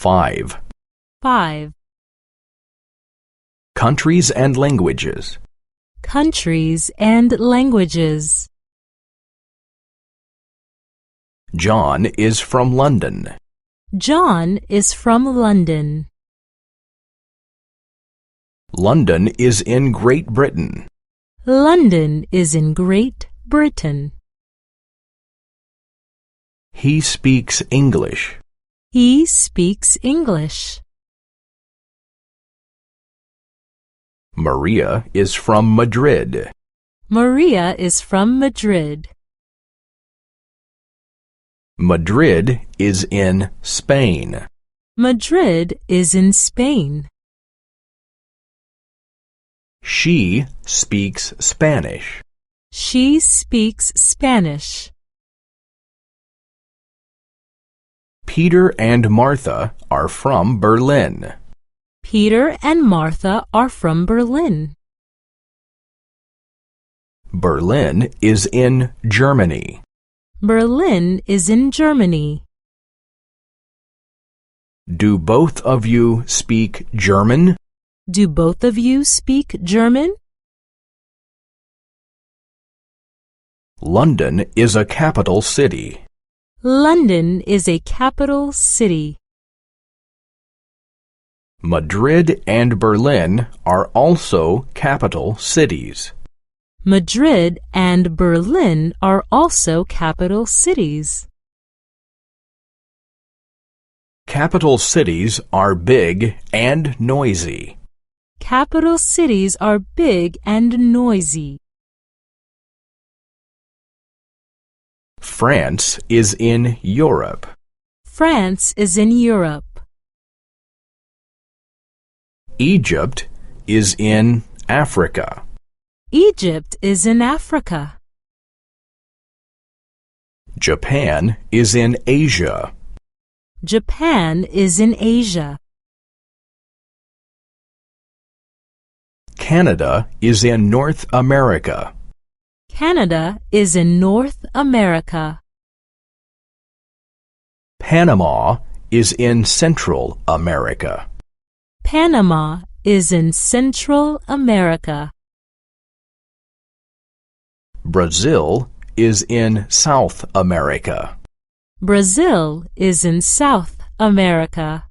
5. 5. Countries and languages. Countries and languages. John is from London. John is from London. London is in Great Britain. London is in Great Britain. He speaks English. He speaks English. Maria is from Madrid. Maria is from Madrid. Madrid is in Spain. Madrid is in Spain. She speaks Spanish. She speaks Spanish. Peter and Martha are from Berlin. Peter and Martha are from Berlin. Berlin is in Germany. Berlin is in Germany. Do both of you speak German? Do both of you speak German? London is a capital city. London is a capital city. Madrid and Berlin are also capital cities. Madrid and Berlin are also capital cities. Capital cities are big and noisy. Capital cities are big and noisy. France is in Europe. France is in Europe. Egypt is in Africa. Egypt is in Africa. Japan is in Asia. Japan is in Asia. Canada is in North America. Canada is in North America. Panama is in Central America. Panama is in Central America. Brazil is in South America. Brazil is in South America.